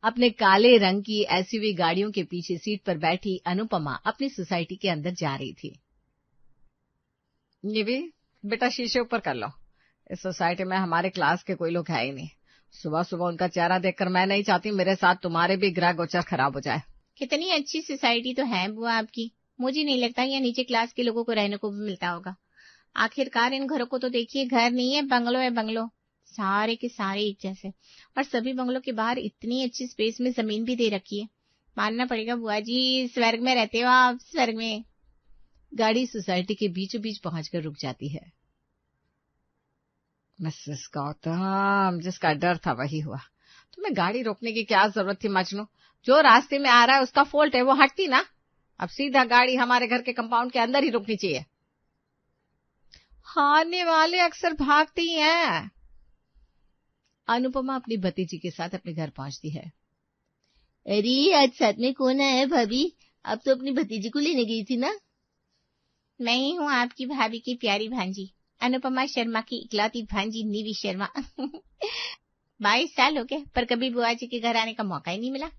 अपने काले रंग की एसयूवी गाड़ियों के पीछे सीट पर बैठी अनुपमा अपनी सोसाइटी के अंदर जा रही थी। ये भी बेटा शीशे ऊपर कर लो। इस सोसाइटी में हमारे क्लास के कोई लोग है ही नहीं। सुबह सुबह उनका चेहरा देखकर मैं नहीं चाहती मेरे साथ तुम्हारे भी ग्रह गोचर खराब हो जाए। कितनी अच्छी सोसाइटी तो है बुआ आपकी। मुझे नहीं लगता यहाँ नीचे क्लास के लोगों को रहने को भी मिलता होगा। आखिरकार इन घरों को तो देखिए, घर नहीं है, बंगलो है बंगलो, सारे के सारे एक जैसे। और सभी बंगलों के बाहर इतनी अच्छी स्पेस में जमीन भी दे रखी है। मानना पड़ेगा बुआ जी, स्वर्ग में रहते हो आप, स्वर्ग में। गाड़ी सोसाइटी के बीचों बीच पहुंचकर रुक जाती है। मिसेस गौतम, जिसका डर था वही हुआ। तुम्हें गाड़ी रोकने की क्या जरूरत थी मजनू? जो रास्ते में आ रहा है उसका फॉल्ट है, वो हटती ना। अब सीधा गाड़ी हमारे घर के कंपाउंड के अंदर ही रुकनी चाहिए। आने वाले अक्सर भागते ही हैं। अनुपमा अपनी भतीजी के साथ अपने घर पहुंचती है। अरे आज साथ में कौन आया भाभी? आप तो अपनी भतीजी को लेने गई थी ना? मैं ही हूँ आपकी भाभी की प्यारी भांजी, अनुपमा शर्मा की इकलौती भांजी निवी शर्मा। 22 साल हो गए पर कभी बुआ जी के घर आने का मौका ही नहीं मिला।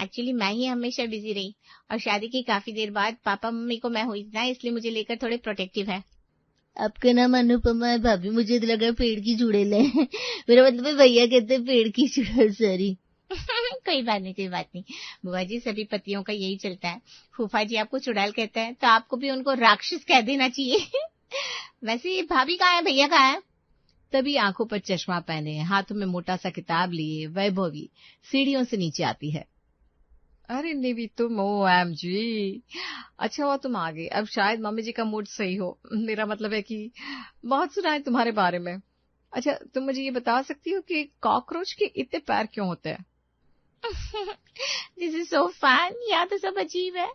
एक्चुअली मैं ही हमेशा बिजी रही और शादी की काफी देर बाद पापा मम्मी को मैं हुई ना, इसलिए मुझे लेकर थोड़े प्रोटेक्टिव है। आपका नाम अनुपमा है भाभी, मुझे तो लगा पेड़ की चुड़ैल है। मेरा मतलब भैया कहते हैं पेड़ की चुड़ैल। सॉरी। कोई बात नहीं, कोई बात नहीं बुआ जी, सभी पतियों का यही चलता है। फूफा जी आपको चुड़ैल कहते हैं तो आपको भी उनको राक्षस कह देना चाहिए। वैसे भाभी कहाँ है, भैया कहाँ है? तभी आंखों पर चश्मा पहने, हाथों में मोटा सा किताब लिए वैभवी सीढ़ियों से नीचे आती है। अरे निवी तुम OMG, अच्छा हुआ तुम आ गई। अब शायद मम्मी जी का मूड सही हो। मेरा मतलब है कि बहुत सुना है तुम्हारे बारे में। अच्छा तुम मुझे ये बता सकती हो कि कॉकरोच के इतने पैर क्यों होते हैं? This is so fun. यहाँ तो सब अजीब है।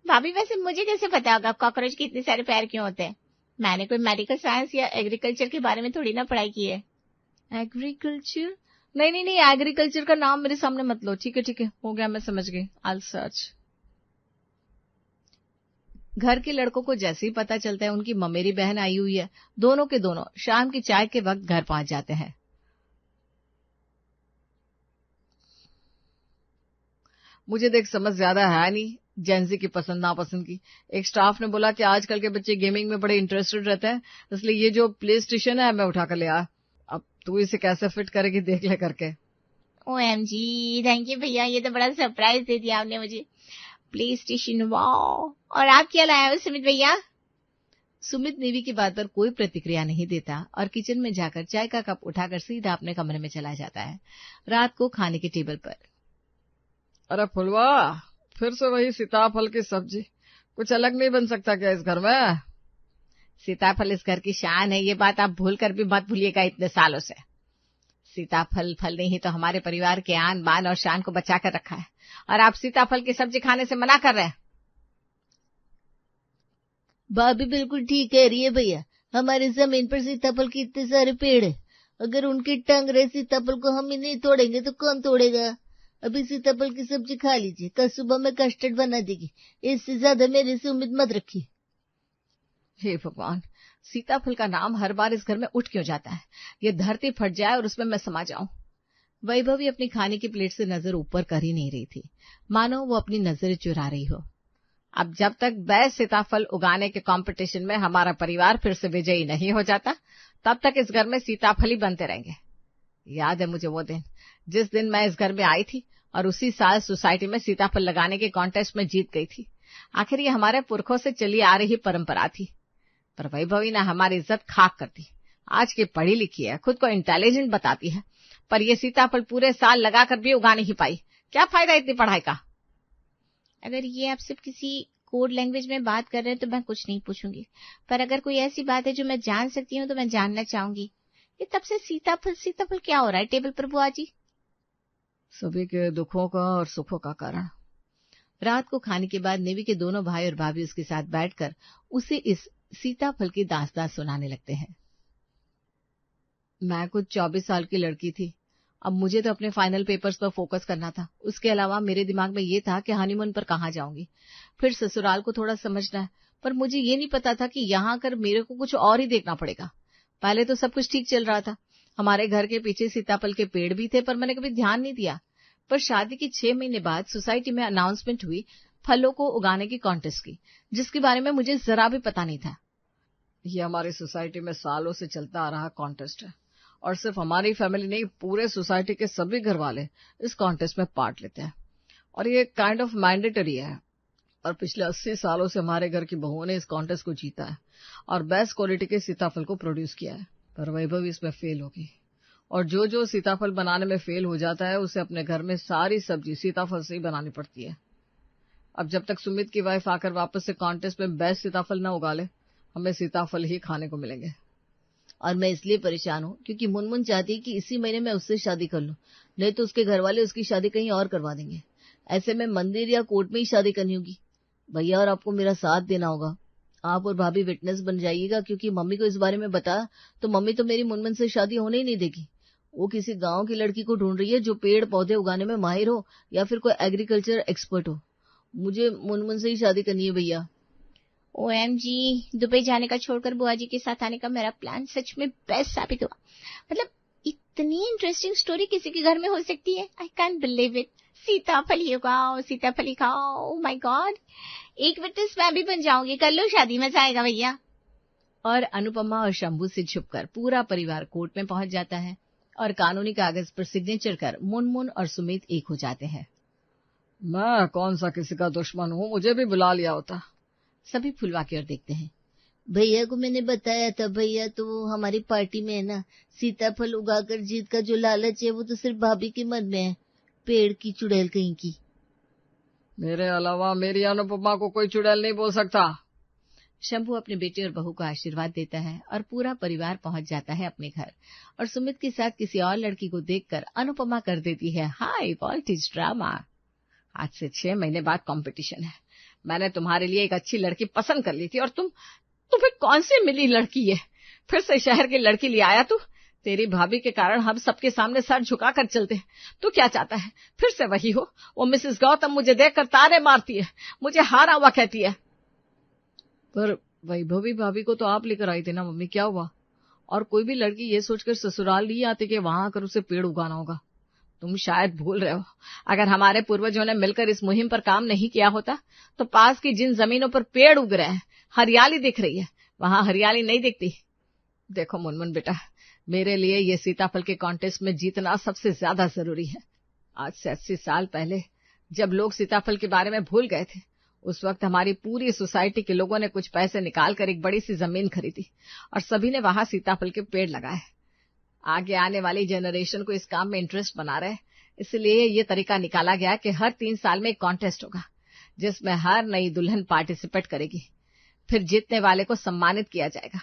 भाभी वैसे मुझे कैसे पता होगा कॉकरोच के इतने सारे पैर क्यों होते हैं? मैंने कोई मेडिकल साइंस या एग्रीकल्चर के बारे में थोड़ी ना पढ़ाई की है। एग्रीकल्चर? नहीं, एग्रीकल्चर का नाम मेरे सामने मत लो। ठीक है, हो गया, मैं समझ गई। I search. घर के लड़कों को जैसे ही पता चलता है उनकी ममेरी बहन आई हुई है, दोनों के दोनों शाम की चाय के वक्त घर पहुंच जाते हैं। मुझे देख समझ ज्यादा है नहीं जेंजी की पसंद नापसंद की। एक स्टाफ ने बोला कि आजकल के बच्चे गेमिंग में बड़े इंटरेस्टेड रहते हैं, इसलिए ये जो प्ले स्टेशन है मैं उठा कर ले आया। अब तू इसे कैसे फिट करेगी देख ले करके। OMG, थैंक यू भैया, ये तो बड़ा सरप्राइज दे दिया आपने मुझे। Play station, wow. और आप क्या लाया हो सुमित भैया? सुमित नेवी की बात पर कोई प्रतिक्रिया नहीं देता और किचन में जाकर चाय का कप उठाकर सीधा अपने कमरे में चला जाता है। रात को खाने के टेबल पर। अरे फुलवा, फिर से वही सीताफल की सब्जी। कुछ अलग नहीं बन सकता क्या इस घर में? सीताफल इस घर की शान है, ये बात आप भूल कर भी मत भूलिएगा इतने सालों से। सीताफल फल ने ही तो हमारे परिवार के आन बान और शान को बचा कर रखा है, और आप सीताफल की सब्जी खाने से मना कर रहे हैं। भाभी बिल्कुल ठीक कह रही है भैया, हमारी जमीन पर सीताफल के इतने सारे पेड़ है, अगर उनके टंग रहे सीताफल को हम ही नहीं तोड़ेंगे तो कौन तोड़ेगा? अभी सीताफल की सब्जी खा लीजिए, कल सुबह में कस्टर्ड बना देगी, इससे ज्यादा मेरे से उम्मीद मत रखिए। हे भगवान, सीताफल का नाम हर बार इस घर में उठ क्यों जाता है? ये धरती फट जाए और उसमें मैं समा जाऊं। वैभवी अपनी खाने की प्लेट से नजर ऊपर कर ही नहीं रही थी, मानो वो अपनी नजरें चुरा रही हो। अब जब तक बेस्ट सीताफल उगाने के कंपटीशन में हमारा परिवार फिर से विजयी नहीं हो जाता, तब तक इस घर में सीताफल ही बनते रहेंगे। याद है मुझे वो दिन, जिस दिन मैं इस घर में आई थी और उसी साल सोसाइटी में सीताफल लगाने के कॉन्टेस्ट में जीत गई थी। आखिर ये हमारे पुरखों से चली आ रही परंपरा थी, पर वैभवी ने हमारी इज्जत खाक कर दी। आज की पढ़ी लिखी है, खुद को इंटेलिजेंट बताती है, पर ये सीताफल पूरे साल लगाकर भी उगा नहीं पाई। क्या फायदा इतनी पढ़ाई का? अगर ये आप सब किसी कोड लैंग्वेज में बात कर रहे हैं तो मैं कुछ नहीं पूछूंगी, पर अगर कोई ऐसी बात है जो मैं जान सकती हूँ तो मैं जानना चाहूंगी। ये तब से सीताफल क्या हो रहा है टेबल पर बुआ जी? सभी के दुखों का और सुखों का कारण। रात को खाने के बाद नेवी के दोनों भाई और भाभी उसके साथ बैठकर उसे इस सीताफल की दास्तान सुनाने लगते हैं। मैं कुछ 24 साल की लड़की थी। अब मुझे तो अपने फाइनल पेपर्स पर फोकस करना था। उसके अलावा मेरे दिमाग में ये था कि हनीमून पर कहाँ जाऊंगी, फिर ससुराल को थोड़ा समझना है, पर मुझे ये नहीं पता था कि यहाँ आकर मेरे को कुछ और ही देखना पड़ेगा। पहले तो सब कुछ ठीक चल रहा था, हमारे घर के पीछे सीताफल के पेड़ भी थे, पर मैंने कभी ध्यान नहीं दिया। पर शादी के 6 महीने बाद सोसाइटी में अनाउंसमेंट हुई फलों को उगाने की कॉन्टेस्ट की, जिसके बारे में मुझे जरा भी पता नहीं था। ये हमारी सोसाइटी में सालों से चलता आ रहा कॉन्टेस्ट है और सिर्फ हमारी फैमिली नहीं, पूरे सोसाइटी के सभी घर वाले इस कॉन्टेस्ट में पार्ट लेते हैं और ये काइंड ऑफ मैंडेटरी है। और पिछले 80 सालों से हमारे घर की बहुओं ने इस कॉन्टेस्ट को जीता है और बेस्ट क्वालिटी के सीताफल को प्रोड्यूस किया है। पर वैभव इसमें फेल होगी और जो सीताफल बनाने में फेल हो जाता है उसे अपने घर में सारी सब्जी सीताफल से ही बनानी पड़ती है। अब जब तक सुमित की वाइफ आकर वापस से कॉन्टेस्ट में बेस्ट सीताफल न उगा ले, हमें सीताफल ही खाने को मिलेंगे। और मैं इसलिए परेशान हूँ क्योंकि मुनमुन चाहती है कि इसी महीने मैं उससे शादी कर लूं, नहीं तो उसके घर वाले उसकी शादी कहीं और करवा देंगे। ऐसे में मंदिर या कोर्ट में ही शादी करनी होगी। भैया और आपको मेरा साथ देना होगा। आप और भाभी विटनेस बन जाइएगा, क्योंकि मम्मी को इस बारे में बताया तो मम्मी तो मेरी मुनमुन से शादी होने ही नहीं देगी। वो किसी गांव की लड़की को ढूंढ रही है जो पेड़ पौधे उगाने में माहिर हो या फिर कोई एग्रीकल्चर एक्सपर्ट हो। मुझे मुनमुन से ही शादी करनी है भैया। OMG, दुबई जाने का छोड़कर बुआ जी के साथ आने का मेरा प्लान सच में बेस्ट साबित हुआ। मतलब इतनी इंटरेस्टिंग स्टोरी किसी के घर में हो सकती है। I can't believe it. सीताफल ही उगाओ, सीताफल ही खाओ। ओह माय गॉड, एक विटनेस मैं भी बन जाऊंगी। कर लो शादी, मजा आएगा भैया। और अनुपमा और शंभू से छुपकर पूरा परिवार कोर्ट में पहुंच जाता है और कानूनी कागज पर सिग्नेचर कर मुनमुन और सुमित एक हो जाते हैं। मैं कौन सा किसी का दुश्मन हूँ, मुझे भी बुला लिया होता। सभी फुलवा की ओर देखते हैं। भैया को मैंने बताया था, भैया तो हमारी पार्टी में है ना, सीताफल उगाकर जीत का जो लालच है वो तो सिर्फ भाभी के मन में है। पेड़ की चुड़ैल कहीं की। मेरे अलावा मेरी अनुपमा को कोई चुड़ैल नहीं बोल सकता। शंभू अपने बेटे और बहू को आशीर्वाद देता है और पूरा परिवार पहुंच जाता है अपने घर। और सुमित के साथ किसी और लड़की को देखकर अनुपमा कर देती है हाई वोल्टेज ड्रामा। आज से 6 महीने बाद कंपटीशन है। मैंने तुम्हारे लिए एक अच्छी लड़की पसंद कर ली थी और तुम्हें कौन सी मिली लड़की है? फिर से शहर की लड़की ले आया तू। तेरी भाभी के कारण हम सबके सामने सर झुकाकर चलते हैं। तू क्या चाहता है? फिर से वही हो। वो मिसेस गौतम मुझे देखकर तारे मारती है, मुझे हारा हुआ कहती है। पर वैभवी भाभी को तो आप लेकर आई थी ना मम्मी, क्या हुआ? और कोई भी लड़की ये सोचकर ससुराल नहीं आती कि वहां आकर उसे पेड़ उगाना होगा। तुम शायद भूल रहे हो, अगर हमारे पूर्वजों ने मिलकर इस मुहिम पर काम नहीं किया होता तो पास की जिन जमीनों पर पेड़ उग रहे हैं, हरियाली दिख रही है, वहां हरियाली नहीं दिखती। देखो मुनमुन बेटा, मेरे लिए ये सीताफल के कॉन्टेस्ट में जीतना सबसे ज्यादा जरूरी है। आज से 80 साल पहले जब लोग सीताफल के बारे में भूल गए थे, उस वक्त हमारी पूरी सोसाइटी के लोगों ने कुछ पैसे निकालकर एक बड़ी सी जमीन खरीदी और सभी ने वहां सीताफल के पेड़ लगाए। आगे आने वाली जनरेशन को इस काम में इंटरेस्ट बना रहे, इसलिए ये तरीका निकाला गया कि हर 3 साल में एक कॉन्टेस्ट होगा जिसमें हर नई दुल्हन पार्टिसिपेट करेगी। फिर जीतने वाले को सम्मानित किया जाएगा।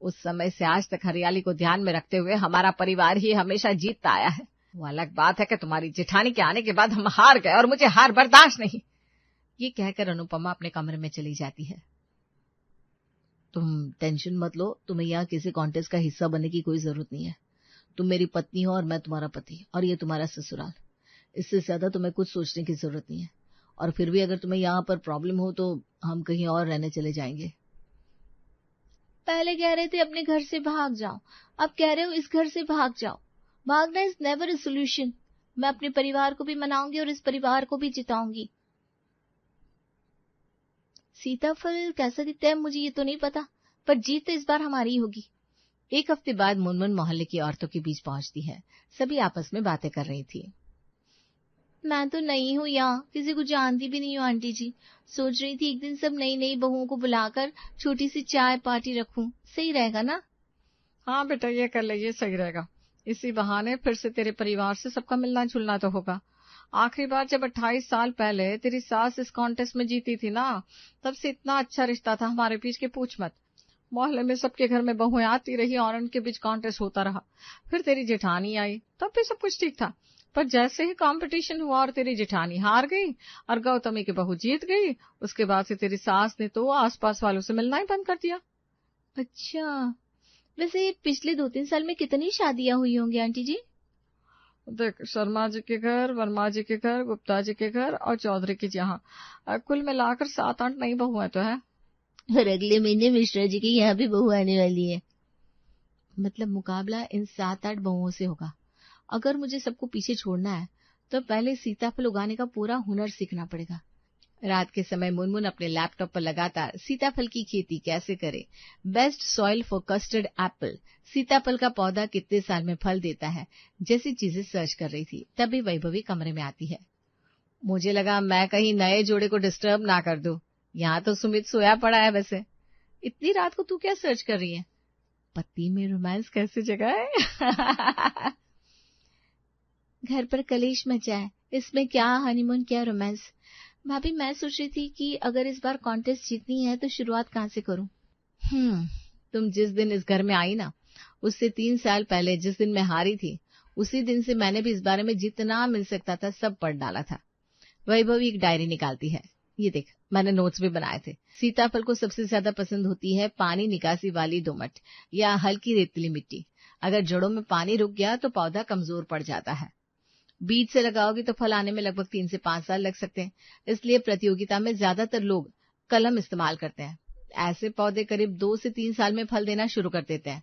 उस समय से आज तक हरियाली को ध्यान में रखते हुए हमारा परिवार ही हमेशा जीतता आया है। वो अलग बात है कि तुम्हारी जेठानी के आने के बाद हम हार गए और मुझे हार बर्दाश्त नहीं। ये कहकर अनुपमा अपने कमरे में चली जाती है। तुम टेंशन मत लो, तुम्हें यहाँ किसी कॉन्टेस्ट का हिस्सा बनने की कोई जरूरत नहीं है। तुम मेरी पत्नी हो और मैं तुम्हारा पति, और ये तुम्हारा ससुराल। इससे ज्यादा तुम्हें कुछ सोचने की जरूरत नहीं है। और फिर भी अगर तुम्हें यहाँ पर प्रॉब्लम हो तो हम कहीं और रहने चले जाएंगे। पहले कह रहे थे अपने घर से भाग जाओ, अब कह रहे हो इस घर से भाग जाओ। भागना इज नेवर अ सोल्यूशन। मैं अपने परिवार को भी मनाऊंगी और इस परिवार को भी जिताऊंगी। सीताफल कैसा दिखता है मुझे ये तो नहीं पता, पर जीत तो इस बार हमारी ही होगी। एक हफ्ते बाद मुनमुन मोहल्ले की औरतों के बीच पहुंचती है। सभी आपस में बातें कर रही थी। मैं तो नई हूँ यहाँ, किसी को जानती भी नहीं हूँ आंटी जी। सोच रही थी एक दिन सब नई नई बहुओं को बुलाकर छोटी सी चाय पार्टी रखूं, सही रहेगा ना? हाँ बेटा, ये कर ले, ये सही रहेगा। इसी बहाने फिर से तेरे परिवार से सबका मिलना जुलना तो होगा। आखिरी बार जब 28 साल पहले तेरी सास इस कॉन्टेस्ट में जीती थी ना, तब से इतना अच्छा रिश्ता था हमारे बीच के, पूछ मत। मोहल्ले में सबके घर में बहुएं आती रही और उनके बीच कॉन्टेस्ट होता रहा। फिर तेरी जेठानी आई, तब भी सब कुछ ठीक था। पर जैसे ही कंपटीशन हुआ और तेरी जेठानी हार गई और गौतमी की बहू जीत गई, उसके बाद से तेरी सास ने तो आसपास वालों से मिलना ही बंद कर दिया। अच्छा, वैसे पिछले 2-3 साल में कितनी शादियां हुई होंगी आंटी जी? देख, शर्मा जी के घर, वर्मा जी के घर, गुप्ता जी के घर और चौधरी के यहाँ कुल मिलाकर 7-8 नई बहुएं तो है। और अगले महीने मिश्रा जी की यहाँ भी बहू आने वाली है। मतलब मुकाबला इन 7-8 बहुओं से होगा। अगर मुझे सबको पीछे छोड़ना है तो पहले सीताफल उगाने का पूरा हुनर सीखना पड़ेगा। रात के समय मुनमुन अपने लैपटॉप पर लगातार सीताफल की खेती कैसे करे, best soil for custard Apple, सीताफल का पौधा कितने साल में फल देता है, जैसी चीजें सर्च कर रही थी। तभी वैभवी कमरे में आती है। मुझे लगा मैं कहीं नए जोड़े को डिस्टर्ब ना कर दूं। यहाँ तो सुमित सोया पड़ा है। वैसे इतनी रात को तू क्या सर्च कर रही है? पति में रोमांस कैसे जगह है? घर पर कलेश मचा है, इसमें क्या हनीमून क्या रोमांस। भाभी मैं सोच रही थी कि अगर इस बार कॉन्टेस्ट जीतनी है तो शुरुआत कहाँ से करूं? तुम जिस दिन इस घर में आई ना, उससे 3 साल पहले जिस दिन मैं हारी थी, उसी दिन से मैंने भी इस बारे में जितना मिल सकता था सब पढ़ डाला था। वैभवी एक डायरी निकालती है। ये देख, मैंने नोट्स भी बनाए थे। सीताफल को सबसे ज्यादा पसंद होती है पानी निकासी वाली दोमट या हल्की रेतीली मिट्टी। अगर जड़ों में पानी रुक गया तो पौधा कमजोर पड़ जाता है। बीज से लगाओगी तो फल आने में लगभग 3 से 5 साल लग सकते हैं। इसलिए प्रतियोगिता में ज्यादातर लोग कलम इस्तेमाल करते हैं। ऐसे पौधे करीब 2 से 3 साल में फल देना शुरू कर देते हैं।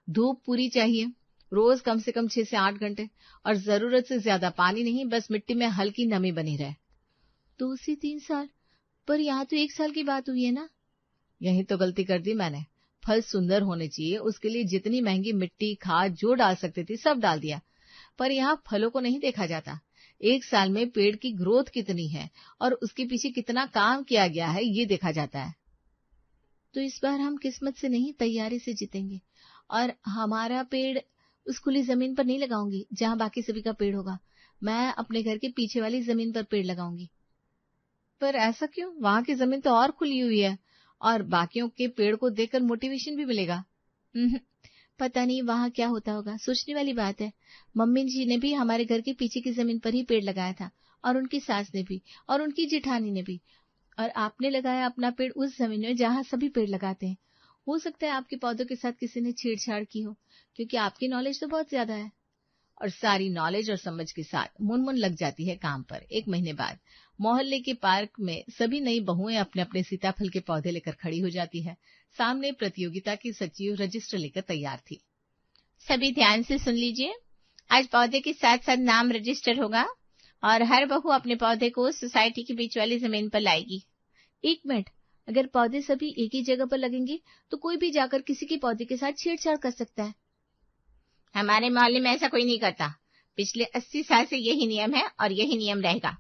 धूप पूरी चाहिए, रोज कम से कम 6 से 8 घंटे, और जरूरत से ज्यादा पानी नहीं, बस मिट्टी में हल्की नमी बनी रहे। 2 से 3 साल? पर यहाँ तो 1 साल की बात हुई है ना? यही तो गलती कर दी मैंने। फल सुंदर होने चाहिए, उसके लिए जितनी महंगी मिट्टी खाद जो डाल सकती थी सब डाल दिया। पर यहाँ फलों को नहीं देखा जाता। 1 साल में पेड़ की ग्रोथ कितनी है और उसके पीछे कितना काम किया गया है ये देखा जाता है। तो इस बार हम किस्मत से नहीं तैयारी से जीतेंगे। और हमारा पेड़ उस खुली जमीन पर नहीं लगाऊंगी जहाँ बाकी सभी का पेड़ होगा। मैं अपने घर के पीछे वाली जमीन पर पेड़ लगाऊंगी। पर ऐसा क्यों? वहां की जमीन तो और खुली हुई है और बाकियों के पेड़ को देखकर मोटिवेशन भी मिलेगा। पता नहीं वहां क्या होता होगा, सोचने वाली बात है। मम्मी जी ने भी हमारे घर के पीछे की जमीन पर ही पेड़ लगाया था, और उनकी सास ने भी, और उनकी जेठानी ने भी। और आपने लगाया अपना पेड़ उस जमीन में जहाँ सभी पेड़ लगाते हैं। हो सकता है आपके पौधों के साथ किसी ने छेड़छाड़ की हो, क्योंकि आपकी नॉलेज तो बहुत ज्यादा है। और सारी नॉलेज और समझ के साथ मुनमुन लग जाती है काम पर। 1 महीने बाद मोहल्ले के पार्क में सभी नई बहुएं अपने अपने सीताफल के पौधे लेकर खड़ी हो जाती है। सामने प्रतियोगिता की सचिव रजिस्टर लेकर तैयार थी। सभी ध्यान से सुन लीजिए, आज पौधे के साथ साथ नाम रजिस्टर होगा और हर बहू अपने पौधे को सोसाइटी के बीच वाली जमीन पर लाएगी। 1 मिनट, अगर पौधे सभी एक ही जगह पर लगेंगे तो कोई भी जाकर किसी के पौधे के साथ छेड़छाड़ कर सकता है। हमारे मोहल्ले में ऐसा कोई नहीं करता। पिछले 80 साल से यही नियम है और यही नियम रहेगा।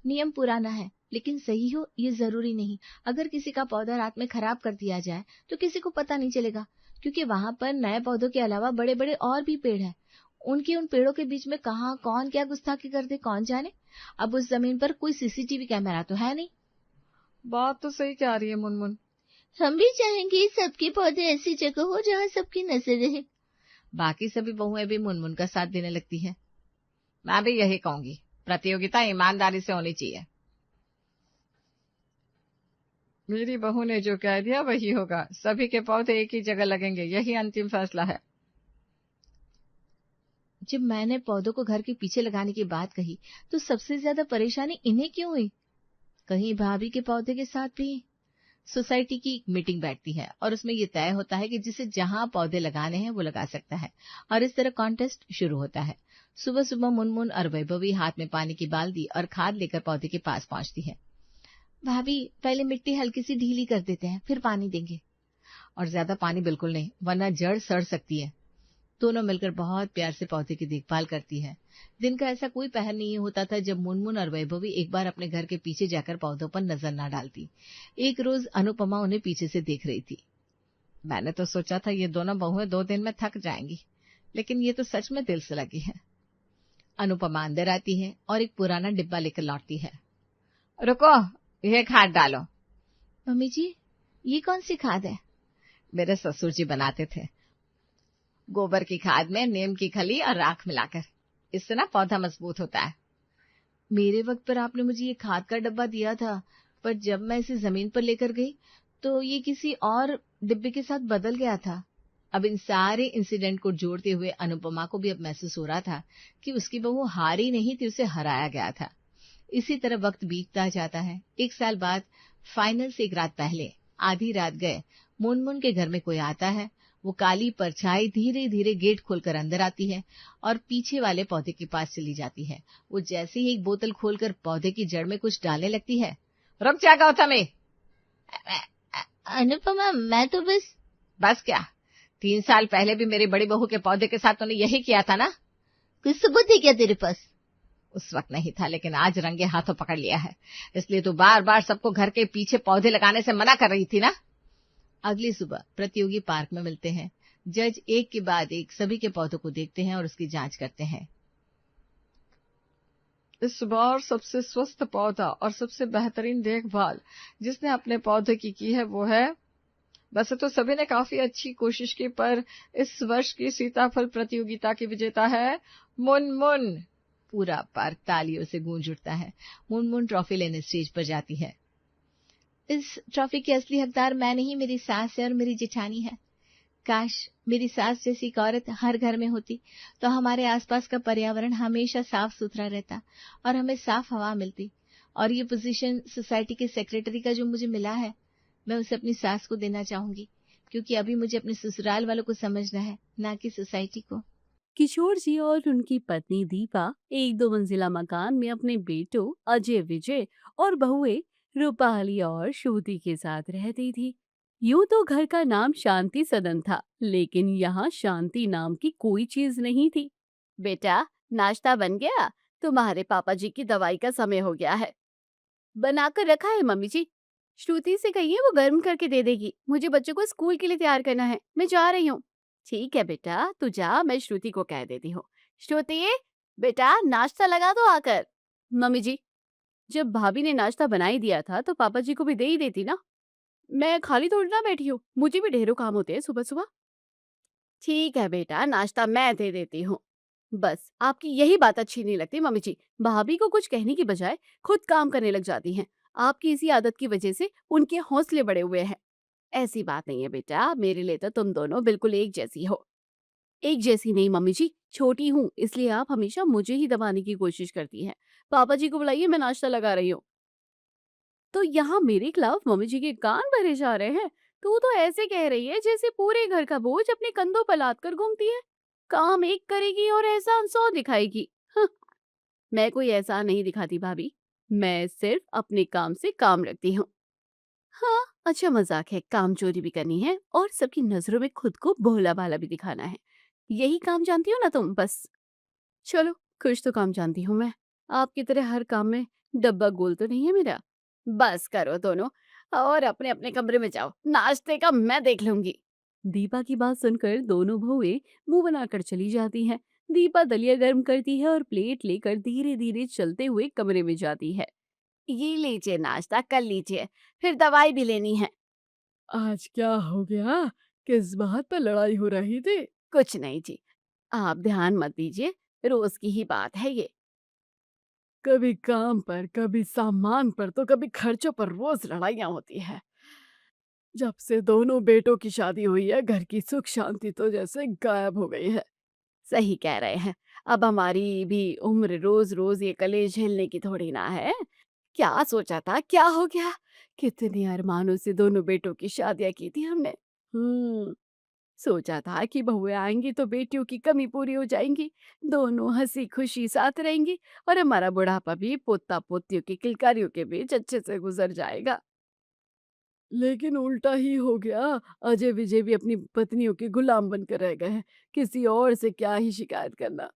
नियम पुराना है लेकिन सही हो ये जरूरी नहीं। अगर किसी का पौधा रात में खराब कर दिया जाए तो किसी को पता नहीं चलेगा, क्योंकि वहां पर नए पौधों के अलावा बड़े बड़े और भी पेड़ हैं। उन पेड़ों के बीच में कहाँ कौन क्या गुस्ताखी कर दे कौन जाने। अब उस जमीन पर कोई सीसीटीवी कैमरा तो है नहीं। बात तो सही कह रही है मुनमुन। हम भी चाहेंगे सबके पौधे ऐसी जगह हो जहाँ सबकी नजर रहे। बाकी सभी बहुएं भी मुनमुन का साथ देने लगती है। मैं भी यही कहूंगी, प्रतियोगिता ईमानदारी से होनी चाहिए। मेरी बहू ने जो कह दिया वही होगा। सभी के पौधे एक ही जगह लगेंगे, यही अंतिम फैसला है। जब मैंने पौधों को घर के पीछे लगाने की बात कही तो सबसे ज्यादा परेशानी इन्हें क्यों हुई? कहीं भाभी के पौधे के साथ भी? सोसाइटी की एक मीटिंग बैठती है और उसमें ये तय होता है कि जिसे जहां पौधे लगाने हैं वो लगा सकता है, और इस तरह कॉन्टेस्ट शुरू होता है। सुबह सुबह मुनमुन और वैभवी हाथ में पानी की बाल्टी और खाद लेकर पौधे के पास पहुंचती है। भाभी पहले मिट्टी हल्की सी ढीली कर देते हैं, फिर पानी देंगे। और ज्यादा पानी बिल्कुल नहीं, वरना जड़ सड़ सकती है। दोनों मिलकर बहुत प्यार से पौधे की देखभाल करती है। दिन का ऐसा कोई पहर नहीं होता था जब मुनमुन और वैभवी एक बार अपने घर के पीछे जाकर पौधों पर नजर न डालती। एक रोज अनुपमा उन्हें पीछे से देख रही थी। मैंने तो सोचा था ये दोनों बहुएं 2 दिन में थक जाएंगी, लेकिन ये तो सच में दिल से लगी है। अनुपमा अंदर आती है और एक पुराना डिब्बा लेकर लौटती है। रुको, यह खाद डालो। मम्मी जी, ये कौन सी खाद है? मेरे ससुर जी बनाते थे, गोबर की खाद में नीम की खली और राख मिलाकर। इससे ना पौधा मजबूत होता है। मेरे वक्त पर आपने मुझे ये खाद का डब्बा दिया था, पर जब मैं इसे जमीन पर लेकर गई तो ये किसी और डिब्बे के साथ बदल गया था। अब इन सारे इंसिडेंट को जोड़ते हुए अनुपमा को भी अब महसूस हो रहा था कि उसकी बहू हारी नहीं थी, उसे हराया गया था। इसी तरह वक्त बीतता जाता है। 1 साल बाद फाइनल से 1 रात पहले आधी रात गए मुनमुन के घर में कोई आता है वो काली परछाई धीरे धीरे गेट खोलकर अंदर आती है और पीछे वाले पौधे के पास चली जाती है। वो जैसे ही एक बोतल खोलकर पौधे की जड़ में कुछ डालने लगती है। रुक जा गौतमी। अनुपमा, मैं तो बस क्या, 3 साल पहले भी मेरी बड़ी बहू के पौधे के साथ तूने यही किया था ना? कुछ सबूत है क्या तेरे पास? उस वक्त नहीं था, लेकिन आज रंगे हाथों पकड़ लिया है। इसलिए तू बार बार सबको घर के पीछे पौधे लगाने से मना कर रही थी ना? अगली सुबह प्रतियोगी पार्क में मिलते हैं। जज एक के बाद एक सभी के पौधों को देखते हैं और उसकी जांच करते हैं। इस बार सबसे स्वस्थ पौधा और सबसे बेहतरीन देखभाल जिसने अपने पौधे की है वो है, वैसे तो सभी ने काफी अच्छी कोशिश की, पर इस वर्ष की सीताफल प्रतियोगिता की विजेता है मुनमुन। पूरा पार्क तालियों से गूंज उठता है। मुनमुन ट्रॉफी लेने स्टेज पर जाती है। इस ट्रॉफी की असली हकदार मैं नहीं, मेरी सास है और मेरी जेठानी है। काश मेरी सास जैसी एक औरत हर घर में होती तो हमारे आसपास का पर्यावरण हमेशा साफ सुथरा रहता और हमें साफ हवा मिलती। और ये पोजीशन सोसाइटी के सेक्रेटरी का जो मुझे मिला है, मैं उसे अपनी सास को देना चाहूंगी, क्योंकि अभी मुझे अपने ससुराल वालों को समझना है, ना कि सोसाइटी को। किशोर जी और उनकी पत्नी दीपा एक 2 मंजिला मकान में अपने बेटों अजय विजय और बहुएं रूपाली और श्रुति के साथ रहती थी। यूं तो घर का नाम शांति सदन था, लेकिन यहाँ शांति नाम की कोई चीज नहीं थी। बेटा, नाश्ता बन गया? तुम्हारे पापा जी की दवाई का समय हो गया है। बनाकर रखा है मम्मी जी। श्रुति से कहिए वो गर्म करके दे देगी। मुझे बच्चों को स्कूल के लिए तैयार करना है, मैं जा रही हूँ। ठीक है बेटा, तू जा, मैं श्रुति को कह देती हूँ। श्रुति बेटा, नाश्ता लगा दो आकर। मम्मी जी, जब भाभी ने नाश्ता बना ही दिया था तो पापा जी को भी दे ही देती ना। मैं खाली थोड़ी ना बैठी हूँ, मुझे भी ढेरों काम होते हैं सुबह सुबह। ठीक है बेटा, नाश्ता मैं दे देती हूँ। बस आपकी यही बात अच्छी नहीं लगती मम्मी जी। भाभी को कुछ कहने की बजाय खुद काम करने लग जाती हैं। आपकी इसी आदत की वजह से उनके हौसले बड़े हुए हैं। ऐसी बात नहीं है बेटा, मेरे लिए तो तुम दोनों बिल्कुल एक जैसी हो। एक जैसी नहीं मम्मी जी, छोटी हूँ इसलिए आप हमेशा मुझे ही दबाने की कोशिश करती हैं। पापा जी को बुलाइए, मैं नाश्ता लगा रही हूँ। तो यहाँ मेरे खिलाफ मम्मी जी के कान भरे जा रहे हैं। तू तो ऐसे कह रही है जैसे पूरे घर का बोझ अपने कंधों पर लाद कर घूमती है। काम एक करेगी और एहसान 100 दिखाएगी। हं, मैं कोई एहसान नहीं दिखाती भाभी, मैं सिर्फ अपने काम से काम रखती हूँ। हाँ, अच्छा मजाक है, काम चोरी भी करनी है और सबकी नजरों में खुद को भोला भाला भी दिखाना है। यही काम जानती हो ना तुम बस। चलो, कुछ तो काम जानती हूँ मैं। आपकी तरह हर काम में डब्बा गोल तो नहीं है मेरा। बस करो दोनों और अपने अपने कमरे में जाओ, नाश्ते का मैं देख लूंगी। दीपा की बात सुनकर दोनों बहुएं मुंह बनाकर चली जाती हैं। दीपा दलिया गर्म करती है और प्लेट लेकर धीरे धीरे चलते हुए कमरे में जाती है। ये लीजिए नाश्ता कर लीजिए, फिर दवाई भी लेनी है। आज क्या हो गया? किस बात पर लड़ाई हो रही थी? कुछ नहीं जी, आप ध्यान मत दीजिए, रोज की ही बात है ये। कभी काम पर, कभी सामान पर, तो कभी खर्चों पर रोज लड़ाइयाँ होती है। जब से दोनों बेटों की शादी हुई है, घर की सुख शांति तो जैसे गायब हो गई है। सही कह रहे हैं, अब हमारी भी उम्र रोज रोज ये कलेश झेलने की थोड़ी ना है। क्या सोचा था, क्या हो गया? कितने अरमानों से दोनों बेटों की शादियां की थी हमने। सोचा था कि बहुएं आएंगी तो बेटियों की कमी पूरी हो जाएंगी, दोनों हंसी खुशी साथ रहेंगी और हमारा बुढ़ापा भी पोता पोतियों की किलकारियों के बीच अच्छे से गुजर जाएगा। लेकिन उल्टा ही हो गया। अजय विजय भी अपनी पत्नियों के गुलाम बनकर रह गए हैं। किसी और से क्या ही शिकायत करना।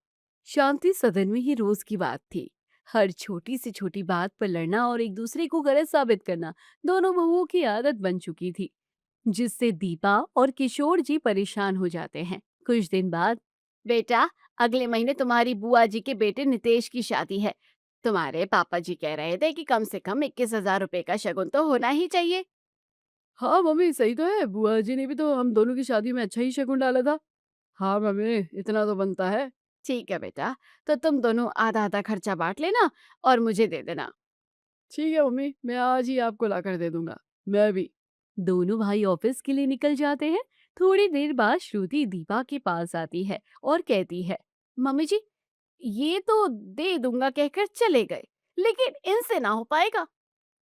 शांति सदन में ये रोज की बात थी। हर छोटी से छोटी बात पर लड़ना और एक दूसरे को गलत साबित करना दोनों बहुओं की आदत बन चुकी थी, जिससे दीपा और किशोर जी परेशान हो जाते हैं। कुछ दिन बाद, बेटा, अगले महीने तुम्हारी बुआ जी के बेटे नितेश की शादी है। तुम्हारे पापा जी कह रहे थे कि कम से कम 21,000 रुपए का शगुन तो होना ही चाहिए। हाँ मम्मी, सही तो है। बुआ जी ने भी तो हम दोनों की शादी में अच्छा ही शगुन डाला था। हाँ मम्मी, इतना तो बनता है। ठीक है बेटा, तो तुम दोनों आधा आधा खर्चा बांट लेना और मुझे दे देना। ठीक है मम्मी, मैं आज ही आपको लाकर दे दूंगा। मैं भी। दोनों भाई ऑफिस के लिए निकल जाते हैं। थोड़ी देर बाद श्रुति दीपा के पास आती है और कहती है, मम्मी जी, ये तो दे दूंगा कहकर चले गए, लेकिन इनसे ना हो पाएगा।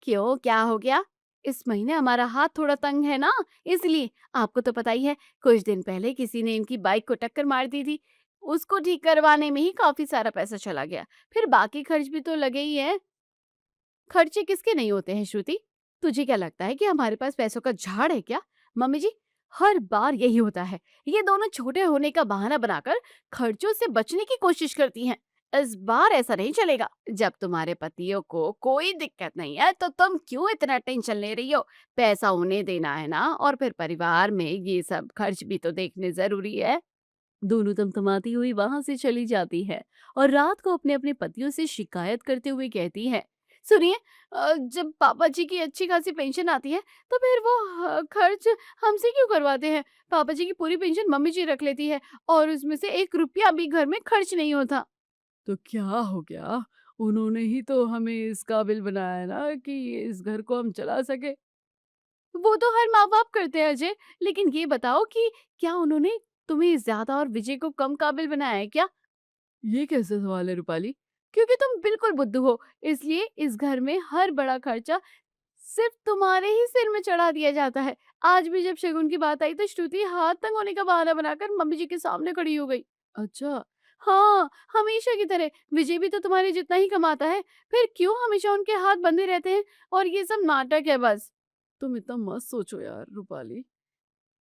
क्यों, क्या हो गया? इस महीने हमारा हाथ थोड़ा तंग है ना, इसलिए। आपको तो पता ही है, कुछ दिन पहले किसी ने इनकी बाइक को टक्कर मार दी थी। उसको ठीक करवाने में ही काफ़ी सारा पैसा चला गया। फिर बाकी खर्च भी तो लगे ही हैं। खर्चे किसके नहीं होते हैं श्रुति? तुझे क्या लगता है कि हमारे पास पैसों का झाड़ है क्या? मम्मी जी, हर बार यही होता है। ये दोनों छोटे होने का बहाना बनाकर खर्चों से बचने की कोशिश करती हैं। इस बार ऐसा नहीं चलेगा। जब तुम्हारे पतियों को कोई दिक्कत नहीं है तो तुम क्यों इतना टेंशन ले रही हो? पैसा उन्हें देना है ना, और फिर परिवार में ये सब खर्च भी तो देखने जरूरी है। दोनों तमतमाती हुई वहां से चली जाती है और रात को अपने अपने पतियों से शिकायत करते हुए कहती है, सुनिए, जब पापा जी की अच्छी खासी पेंशन आती है तो फिर वो खर्च हमसे क्यों करवाते हैं? पापा जी की पूरी पेंशन मम्मी जी रख लेती है और उसमें से 1 रुपया भी घर में खर्च नहीं होता। तो क्या हो गया? उन्होंने ही तो हमें इस काबिल बनाया है ना कि इस घर को हम चला सके। वो तो हर माँ बाप करते हैं अजय, लेकिन ये बताओ कि क्या उन्होंने तुम्हें ज्यादा और विजय को कम काबिल बनाया है क्या? ये कैसे सवाल है रूपाली? क्योंकि तुम बिल्कुल बुद्धू हो, इसलिए इस घर में हर बड़ा खर्चा सिर्फ तुम्हारे ही सिर में चढ़ा दिया जाता है। आज भी जब शगुन की बात आई तो श्रुति हाथ तंग होने का बहाना बनाकर मम्मी जी के सामने खड़ी हो गई। अच्छा, हाँ, हमेशा की तरह विजय भी तो तुम्हारे जितना ही कमाता है, फिर क्यों हमेशा उनके हाथ बंधे रहते हैं? और ये सब नाटक है बस। तुम इतना मत सोचो यार रूपाली।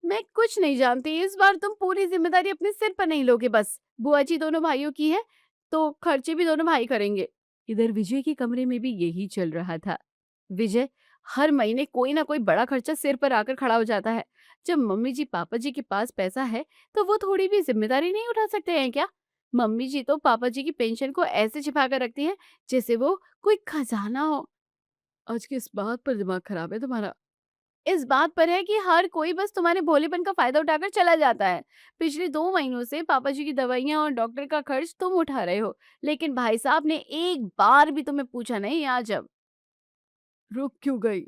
मैं कुछ नहीं जानती, इस बार तुम पूरी जिम्मेदारी अपने सिर पर नहीं लोगे बस। बुआ जी दोनों भाइयों की है, तो खर्चे भी दोनों भाई करेंगे। इधर विजय के कमरे में भी यही चल रहा था। विजय, हर महीने कोई ना कोई बड़ा खर्चा सिर पर आकर खड़ा हो जाता है। जब मम्मी जी पापा जी के पास पैसा है तो वो थोड़ी भी जिम्मेदारी नहीं उठा सकते हैं क्या? मम्मी जी तो पापा जी की पेंशन को ऐसे छिपा कर रखती हैं जैसे वो कोई खजाना हो। आज किस बात पर दिमाग खराब है तुम्हारा? इस बात पर है कि हर कोई बस तुम्हारे भोलेपन का फायदा उठाकर चला जाता है। पिछले 2 महीनों से पापा जी की दवाइयाँ और डॉक्टर का खर्च तुम उठा रहे हो, लेकिन भाई साहब ने एक बार भी तुम्हें पूछा नहीं। रुक क्यों गई?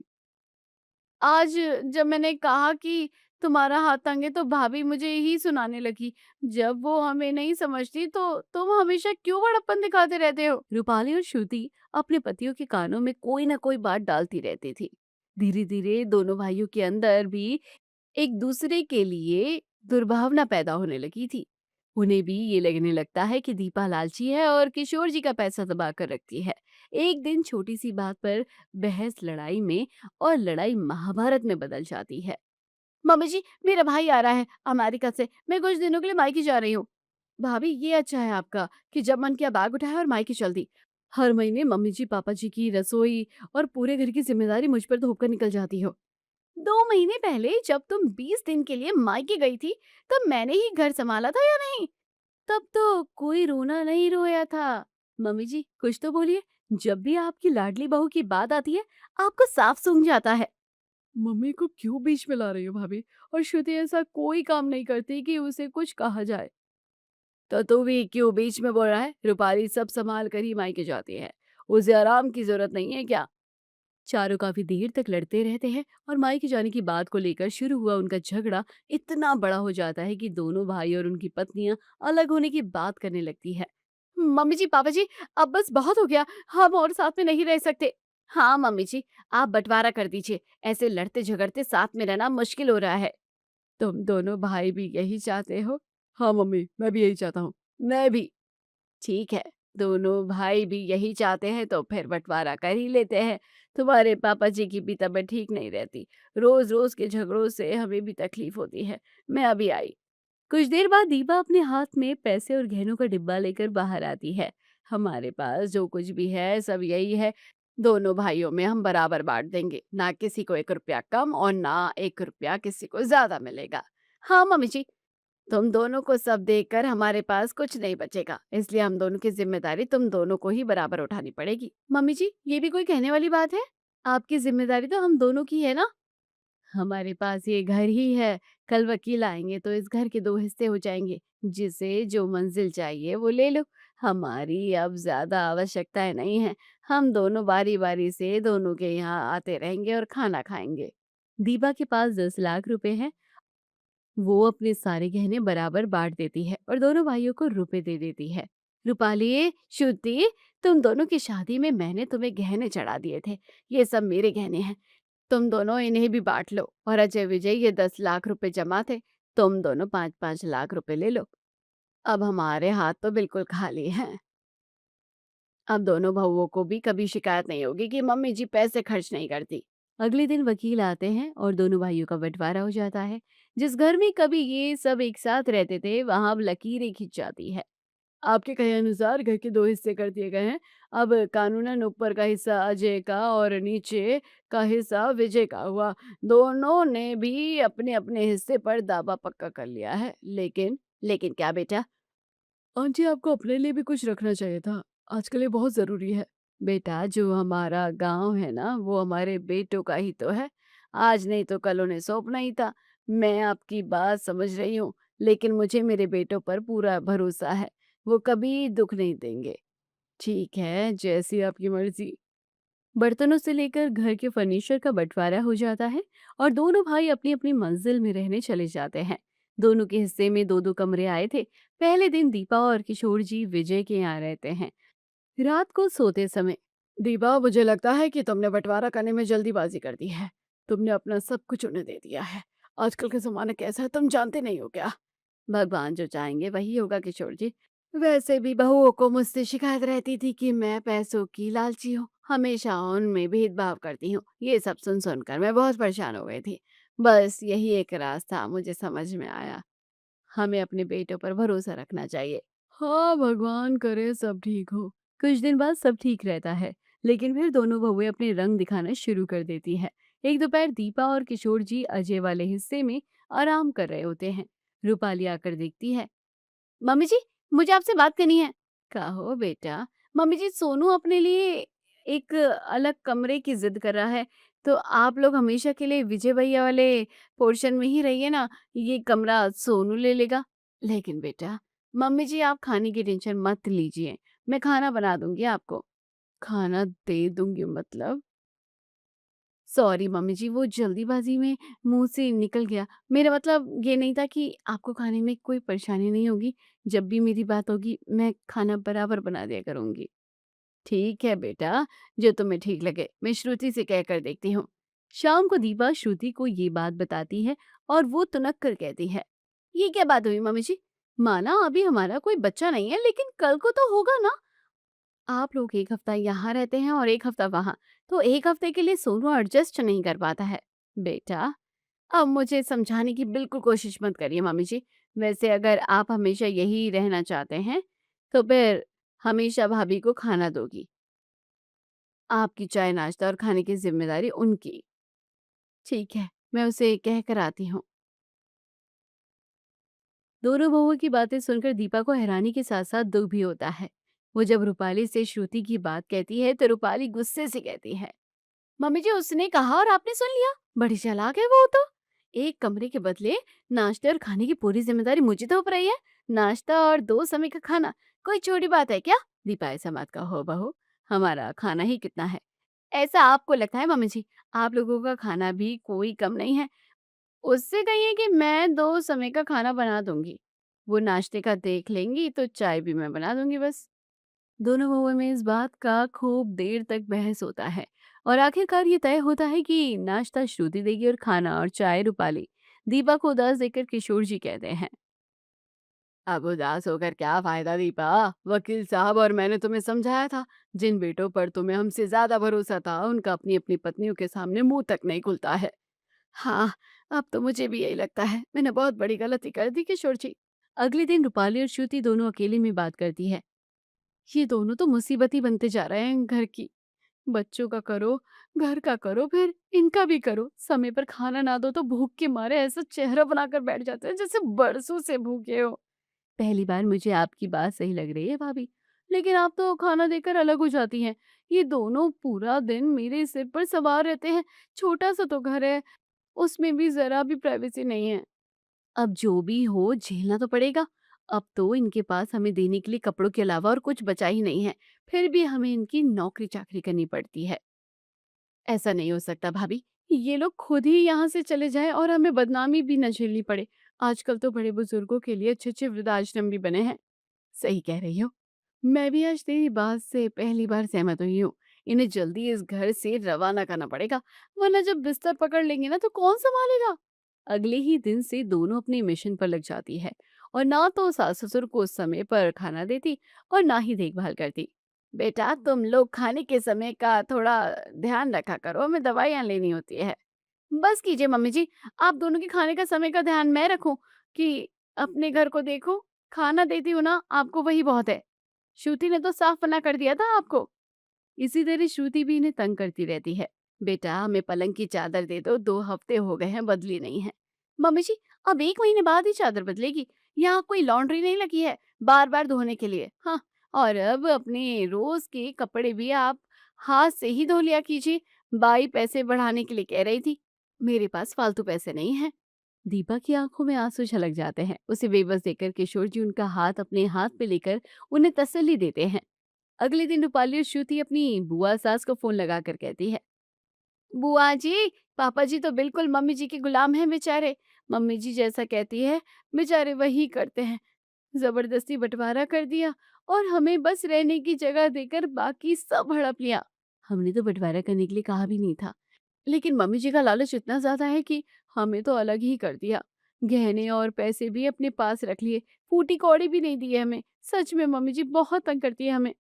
आज जब मैंने कहा कि तुम्हारा हाथ तंग है तो भाभी मुझे ही सुनाने लगी। जब वो हमें नहीं समझती तो तुम हमेशा क्यों बड़प्पन दिखाते रहते हो? रूपाली और श्रुति अपने पतियों के कानों में कोई ना कोई बात डालती रहती थी। धीरे धीरे दोनों भाइयों के अंदर भी एक दूसरे के लिए दुर्भावना पैदा होने लगी थी। उन्हें भी ये लगने लगता है कि दीपा लालची है और किशोर जी का पैसा दबा कर रखती है। एक दिन छोटी सी बात पर बहस लड़ाई में और लड़ाई महाभारत में बदल जाती है। मम्मी जी, मेरा भाई आ रहा है अमेरिका से, मैं कुछ दिनों के लिए मायके जा रही हूँ। भाभी, ये अच्छा है आपका कि जब मन किया बैग उठाया और मायके चल दी। हर महीने मम्मी जी पापा जी की रसोई और पूरे घर की जिम्मेदारी मुझ पर थोप कर निकल जाती हो। 2 महीने पहले जब तुम 20 दिन के लिए मायके गई थी तब मैंने ही घर संभाला था या नहीं? तब तो कोई रोना नहीं रोया था। मम्मी जी, कुछ तो बोलिए। जब भी आपकी लाडली बहू की बात आती है आपको साफ सूंघ जाता है। मम्मी को क्यों बीच में ला रही हो भाभी? और श्रुति ऐसा कोई काम नहीं करती कि उसे कुछ कहा जाए। तो तू भी क्यों बीच में बोल रहा है? रूपाली सब संभाल कर ही मायके जाती है, उसे आराम की जरूरत नहीं है क्या? चारों काफी देर तक लड़ते रहते हैं और मायके जाने की बात को लेकर शुरू हुआ उनका झगड़ा इतना बड़ा हो जाता है कि दोनों भाई और उनकी पत्नियां अलग होने की बात करने लगती है। मम्मी जी पापा जी, अब बस बहुत हो गया, हम और साथ में नहीं रह सकते। हाँ मम्मी जी, आप बंटवारा कर दीजिए, ऐसे लड़ते झगड़ते साथ में रहना मुश्किल हो रहा है। तुम दोनों भाई भी यही चाहते हो? हाँ मम्मी, मैं भी यही चाहता हूँ। मैं भी। ठीक है, दोनों भाई भी यही चाहते हैं तो फिर बंटवारा कर ही लेते हैं। तुम्हारे पापा जी की भी तबीयत ठीक नहीं रहती, रोज रोज के झगड़ों से हमें भी तकलीफ होती है। मैं अभी आई। कुछ देर बाद दीपा अपने हाथ में पैसे और गहनों का डिब्बा लेकर बाहर आती है। हमारे पास जो कुछ भी है सब यही है, दोनों भाइयों में हम बराबर बांट देंगे, ना किसी को 1 रुपया कम और ना 1 रुपया किसी को ज्यादा मिलेगा। हाँ मम्मी जी, तुम दोनों को सब देखकर हमारे पास कुछ नहीं बचेगा, इसलिए हम दोनों की जिम्मेदारी तुम दोनों को ही बराबर उठानी पड़ेगी। मम्मी जी, ये भी कोई कहने वाली बात है? आपकी जिम्मेदारी तो हम दोनों की है ना। हमारे पास ये घर ही है, कल वकील आएंगे तो इस घर के 2 हिस्से हो जाएंगे, जिसे जो मंजिल चाहिए वो ले लो। हमारी अब ज्यादा आवश्यकताएं नहीं है, हम दोनों बारी बारी से दोनों के यहाँ आते रहेंगे और खाना खाएंगे। दीपा के पास 10 लाख रुपए हैं। वो अपने सारे गहने बराबर बांट देती है और दोनों भाइयों को रुपए दे देती है। रूपाली, श्रुति, तुम दोनों की शादी में मैंने तुम्हें गहने चढ़ा दिए थे, ये सब मेरे गहने हैं। तुम दोनों इन्हें भी बांट लो। और अजय विजय, ये 10 लाख रुपए जमा थे, तुम दोनों 5-5 लाख रुपए ले लो। अब हमारे हाथ तो बिल्कुल खाली हैं। अब दोनों बहुओं को भी कभी शिकायत नहीं होगी कि मम्मी जी पैसे खर्च नहीं करती। अगले दिन वकील आते हैं और दोनों भाइयों का बंटवारा हो जाता है। जिस घर में कभी ये सब एक साथ रहते थे, वहां अब लकीरें खिंच जाती है। आपके कहे अनुसार घर के 2 हिस्से कर दिए गए हैं। अब कानूनन ऊपर का हिस्सा अजय का और नीचे का हिस्सा विजय का हुआ। दोनों ने भी अपने अपने हिस्से पर दावा पक्का कर लिया है। लेकिन लेकिन क्या बेटा? आंटी, आपको अपने लिए भी कुछ रखना चाहिए था। आजकल ये बहुत ज़रूरी है। बेटा, जो हमारा गांव है ना, वो हमारे बेटों का ही तो है। आज नहीं तो कल उन्हें सौंपना ही था। मैं आपकी बात समझ रही हूँ, लेकिन मुझे मेरे बेटों पर पूरा भरोसा है। वो कभी दुख नहीं देंगे। ठीक है, जैसी आपकी मर्जी। बर्तनों से लेकर घर के फर्नीचर का बंटवारा हो जाता है और दोनों भाई अपनी अपनी मंजिल में रहने चले जाते हैं। दोनों के हिस्से में 2-2 कमरे आए थे। पहले दिन दीपा और किशोर जी विजय के यहाँ रहते हैं। रात को सोते समय, दीपा, मुझे लगता है कि तुमने बंटवारा करने में जल्दीबाजी कर दी है। तुमने अपना सब कुछ उन्हें दे दिया है। आजकल का ज़माना कैसा है, तुम जानते नहीं हो क्या? भगवान जो चाहेंगे वही होगा किशोर जी। वैसे भी बहुओं को मुझसे शिकायत रहती थी कि मैं पैसों की लालची हूँ, हमेशा उनमें भेदभाव करती हूँ। ये सब सुन सुनकर मैं बहुत परेशान हो गई थी। बस यही एक राज था, मुझे समझ में आया। हमें अपने बेटों पर भरोसा रखना चाहिए। हाँ, भगवान करे सब ठीक हो। कुछ दिन बाद सब ठीक रहता है, लेकिन फिर दोनों बहुएं अपने रंग दिखाना शुरू कर देती है। एक दोपहर दीपा और किशोर जी अजय वाले हिस्से में आराम कर रहे होते हैं। रूपाली आकर देखती है। मम्मी जी, मुझे आपसे बात करनी है। कहो बेटा। मम्मी जी, सोनू अपने लिए एक अलग कमरे की जिद कर रहा है, तो आप लोग हमेशा के लिए विजय भैया वाले पोर्शन में ही रहिए ना। ये कमरा सोनू ले लेगा। लेकिन बेटा, मम्मी जी आप खाने की टेंशन मत लीजिए, मैं खाना बना दूंगी आपको। खाना दे दूंगी मतलब? सॉरी मम्मी जी, वो जल्दीबाजी में मुंह से निकल गया। मेरा मतलब ये नहीं था कि आपको खाने में कोई परेशानी नहीं होगी। जब भी मेरी बात होगी, मैं खाना बराबर बना दिया करूंगी। ठीक है बेटा, जो तुम्हें ठीक लगे। मैं श्रुति से कहकर देखती हूँ। शाम को दीपा श्रुति को ये बात बताती है और वो तुनक कर कहती है। ये क्या बात हुई मम्मी जी? माना अभी हमारा कोई बच्चा नहीं है, लेकिन कल को तो होगा ना। आप लोग 1 हफ्ता यहाँ रहते हैं और 1 हफ्ता वहाँ, तो 1 हफ्ते के लिए सोनू एडजस्ट नहीं कर पाता है। बेटा, अब मुझे समझाने की बिल्कुल कोशिश मत करिए मम्मी जी। वैसे अगर आप हमेशा यही रहना चाहते हैं, तो फिर हमेशा भाभी को खाना दोगी। आपकी चाय नाश्ता और खाने की जिम्मेदारी उनकी। ठीक है, मैं उसे कह कर आती हूँ। दोनों बहुओं की बातें सुनकर दीपा को हैरानी के साथ साथ दुख भी होता है। वो जब रूपाली से श्रुति की बात कहती है, तो रूपाली गुस्से से कहती है। मम्मी जी, उसने कहा और आपने सुन लिया। बड़ी चालाक है वो तो। एक कमरे के बदले नाश्ते और खाने की पूरी जिम्मेदारी मुझे थोप रही है। नाश्ता और 2 समय का खाना कोई छोटी बात है क्या? दीपा, ऐसा मत कहो बहू, हमारा खाना ही कितना है। ऐसा आपको लगता है मम्मी जी? आप लोगों का खाना भी कोई कम नहीं है। उससे कहिए कि मैं 2 समय का खाना बना दूंगी। वो नाश्ते का देख लेंगी तो चाय भी मैं बना दूंगी बस। दोनों बहुओं में इस बात का खूब देर तक बहस होता है और आखिरकार ये तय होता है कि नाश्ता श्रुति देगी और खाना और चाय रूपाली। दीपा को उदास देखकर किशोर जी कहते हैं। अब उदास होकर क्या फायदा दीपा? वकील साहब और मैंने तुम्हें समझाया था। जिन बेटों पर तुम्हें हमसे ज्यादा भरोसा था, उनका अपनी अपनी पत्नियों के सामने मुंह तक नहीं खुलता है। हाँ, अब तो मुझे भी यही लगता है, मैंने बहुत बड़ी गलती कर दी किशोर जी। अगले दिन रूपाली और श्रुति दोनों अकेले में बात करती है। ये दोनों तो मुसीबत ही बनते जा रहे हैं घर की। बच्चों का करो, घर का करो, फिर इनका भी करो। समय पर खाना ना दो तो भूख के मारे ऐसा चेहरा बनाकर बैठ जाते हैं जैसे बरसों से भूखे हो। पहली बार मुझे आपकी बात सही लग रही है भाभी, लेकिन आप तो खाना देकर अलग हो जाती हैं। ये दोनों पूरा दिन मेरे सिर पर सवार रहते हैं। छोटा सा तो घर है, उसमें भी जरा भी प्राइवेसी नहीं है। अब जो भी हो, झेलना तो पड़ेगा। अब तो इनके पास हमें देने के लिए कपड़ों के अलावा और कुछ बचा ही नहीं है, फिर भी हमें इनकी नौकरी चाकरी करनी पड़ती है। ऐसा नहीं हो सकता भाभी, ये लोग खुद ही यहाँ से चले जाएं और हमें बदनामी भी न झेलनी पड़े। आजकल तो बड़े बुजुर्गों के लिए अच्छे अच्छे वृद्धाश्रम भी बने हैं। सही कह रही हो। मैं भी आज तेरी बात से पहली बार सहमत हुई हूँ। इन्हें जल्दी इस घर से रवाना करना पड़ेगा, वरना जब बिस्तर पकड़ लेंगे ना तो कौन संभालेगा। अगले ही दिन से दोनों अपने मिशन पर लग जाती है और ना तो सास ससुर को समय पर खाना देती और ना ही देखभाल करती। बेटा, तुम लोग खाने के समय का थोड़ा ध्यान रखा करो, हमें दवाइयाँ लेनी होती है। बस कीजिए मम्मी जी, आप दोनों के खाने का समय का ध्यान मैं रखूं कि अपने घर को देखो, खाना देती हूँ ना आपको वही बहुत है। श्रुति ने तो साफ मना कर दिया था आपको। इसी तरह श्रुति भी इन्हें तंग करती रहती है। बेटा, हमें पलंग की चादर दे दो, 2 हफ्ते हो गए हैं बदली नहीं है। मम्मी जी, अब 1 महीने बाद ही चादर बदलेगी। यहाँ कोई लॉन्ड्री नहीं लगी है बार बार धोने के लिए। हाँ, और अब अपने रोज के कपड़े भी आप हाथ से ही धो लिया कीजिए। बाई पैसे बढ़ाने के लिए कह रही थी। मेरे पास फालतू पैसे नहीं है। दीपा की आंखों में आंसू छलक जाते हैं। उसे बेबस देखकर किशोर जी उनका हाथ अपने हाथ पे लेकर उन्हें तसल्ली देते हैं। अगले दिन रूपाली और श्रुति अपनी बुआ सास को फोन लगाकर कहती है, बुआ जी, पापा जी तो बिल्कुल मम्मी जी के गुलाम हैं बेचारे। मम्मी जी जैसा कहती है बेचारे वही करते हैं। जबरदस्ती बंटवारा कर दिया और हमें बस रहने की जगह देकर बाकी सब हड़प लिया। हमने तो बंटवारा करने के लिए कहा भी नहीं था, लेकिन मम्मी जी का लालच इतना ज्यादा है कि हमें तो अलग ही कर दिया। गहने और पैसे भी अपने पास रख लिए, फूटी कौड़ी भी नहीं दी है हमें। सच में मम्मी जी बहुत तंग करती है हमें।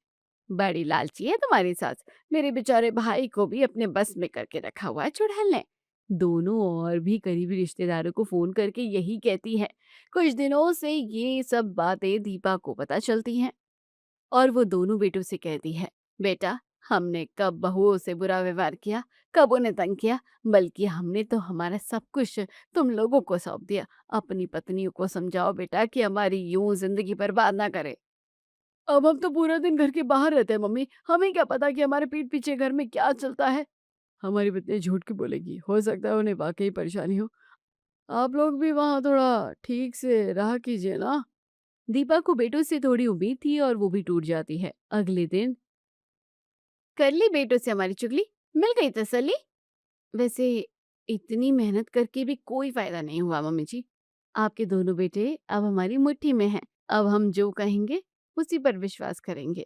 बड़ी लालची है तुम्हारी सास। मेरे बेचारे भाई को भी अपने बस में करके रखा हुआ है चुड़ैल ने। दोनों और भी करीबी रिश्तेदारों को फोन करके यही कहती है। कुछ दिनों से ये सब बातें दीपा को पता चलती हैं और वो दोनों बेटों से कहती है, बेटा, हमने कब बहुओं से बुरा व्यवहार किया, कब उन्हें तंग किया, बल्कि हमने तो हमारा सब कुछ तुम लोगों को सौंप दिया। अपनी पत्नियों को समझाओ बेटा कि हमारी यूं जिंदगी बर्बाद ना करे। अब हम तो पूरा दिन घर के बाहर रहते हैं मम्मी, हमें क्या पता कि हमारे पीठ पीछे घर में क्या चलता है। हमारी पत्नी झूठ क्यों बोलेगी, हो सकता है उन्हें वाकई परेशानी हो। आप लोग भी वहाँ थोड़ा ठीक से रहा कीजिए ना। दीपा को बेटों से थोड़ी उम्मीद थी और वो भी टूट जाती है। अगले दिन, कर ली बेटों से हमारी चुगली, मिल गई तसल्ली। वैसे इतनी मेहनत करके भी कोई फायदा नहीं हुआ मम्मी जी। आपके दोनों बेटे अब हमारी मुट्ठी में हैं। अब हम जो कहेंगे उसी पर विश्वास करेंगे।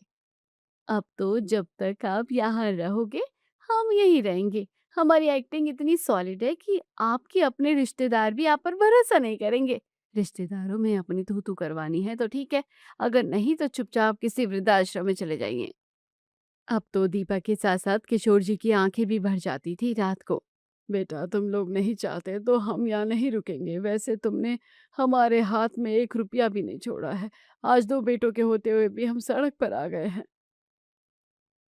अब तो जब तक आप यहाँ रहोगे हम यहीं रहेंगे। हमारी एक्टिंग इतनी सॉलिड है कि आपके अपने रिश्तेदार भी आप पर भरोसा नहीं करेंगे। रिश्तेदारों में अपनी तू तू करवानी है तो ठीक है, अगर नहीं तो चुपचाप किसी वृद्धाश्रम में चले जाइए। अब तो दीपा के साथ साथ किशोर जी की आंखें भी भर जाती थी रात को। बेटा, तुम लोग नहीं चाहते तो हम यहाँ नहीं रुकेंगे। वैसे तुमने हमारे हाथ में 1 रुपया भी नहीं छोड़ा है। आज 2 बेटों के होते हुए भी हम सड़क पर आ गए हैं।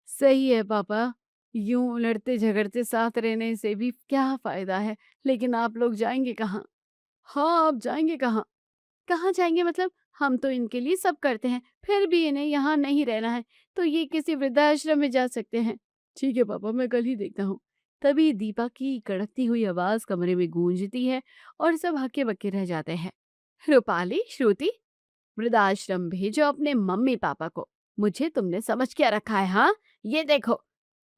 सही है पापा, यूं लड़ते झगड़ते साथ रहने से भी क्या फायदा है। लेकिन आप लोग जाएंगे कहाँ? हाँ, आप जाएंगे कहाँ? कहाँ जाएंगे मतलब? हम तो इनके लिए सब करते हैं, फिर भी इन्हें यहाँ नहीं रहना है तो ये किसी वृद्धाश्रम में जा सकते हैं। ठीक है पापा, मैं कल ही देखता हूँ। तभी दीपा की कड़कती हुई आवाज कमरे में गूंजती है और सब हक्के बक्के रह जाते हैं। रूपाली, श्रुति, वृद्धाश्रम भेजो अपने मम्मी पापा को। मुझे तुमने समझ क्या रखा है? हाँ, ये देखो।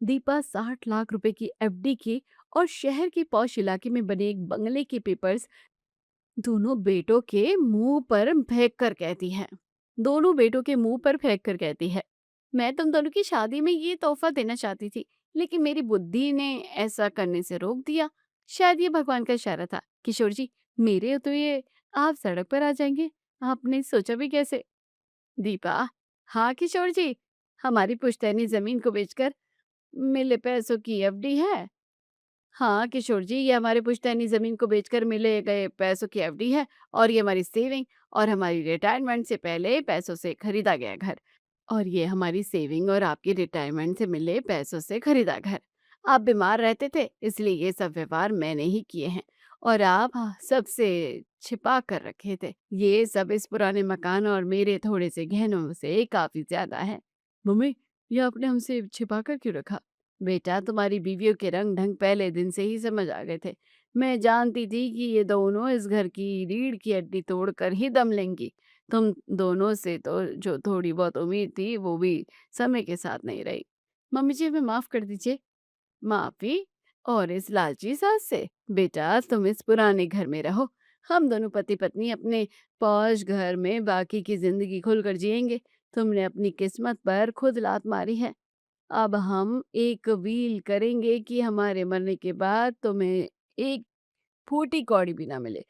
दीपा 60 लाख रुपए की एफडी के और शहर के पौष इलाके में बने एक बंगले के पेपर्स दोनों बेटों के मुंह पर फेंक कर कहती है। दोनों बेटों के मुंह पर फेंक कर कहती है, मैं तुम दोनों की शादी में ये तोहफा देना चाहती थी, लेकिन मेरी बुद्धि ने ऐसा करने से रोक दिया। शायद ये भगवान का इशारा था। किशोर जी, मेरे तो ये आप सड़क पर आ जाएंगे, आपने सोचा भी कैसे? दीपा, हाँ किशोर जी, हमारी पुश्तैनी जमीन को बेचकर मिले पैसों की एफडी है। हाँ किशोर जी, ये हमारे पुश्तैनी जमीन को बेचकर मिले गए पैसों की एफडी है और ये हमारी सेविंग और हमारी रिटायरमेंट से पहले पैसों से खरीदा गया घर। और ये हमारी सेविंग और आपकी रिटायरमेंट से मिले पैसों से खरीदा घर। आप बीमार रहते थे इसलिए ये सब व्यवहार मैंने ही किए हैं और आप सबसे छिपा कर रखे थे। ये सब इस पुराने मकान और मेरे थोड़े से गहनों से काफी ज्यादा है। मम्मी, ये आपने हमसे छिपा कर क्यों रखा? बेटा, तुम्हारी बीवियों के रंग ढंग पहले दिन से ही समझ आ गए थे। मैं जानती थी कि ये दोनों इस घर की रीढ़ की हड्डी तोड़कर ही दम लेंगी। तुम दोनों से तो जो थोड़ी बहुत उम्मीद थी वो भी समय के साथ नहीं रही। मम्मी जी, हमें माफ कर दीजिए। माफी? और इस लालची सास से? बेटा, तुम इस पुराने घर में रहो। हम दोनों पति पत्नी अपने पौश घर में बाकी की जिंदगी खुलकर जिएंगे। तुमने अपनी किस्मत पर खुद लात मारी है। अब हम एक व्हील करेंगे कि हमारे मरने के बाद तुम्हें एक फूटी कौड़ी भी ना मिले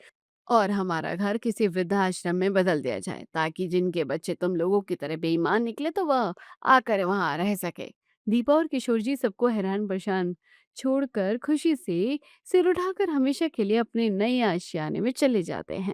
और हमारा घर किसी वृद्धाश्रम में बदल दिया जाए ताकि जिनके बच्चे तुम लोगों की तरह बेईमान निकले तो वह आकर वहां रह सके। दीपा और किशोर जी सबको हैरान परेशान छोड़कर खुशी से सिर उठाकर हमेशा के लिए अपने नए आशियाने में चले जाते हैं।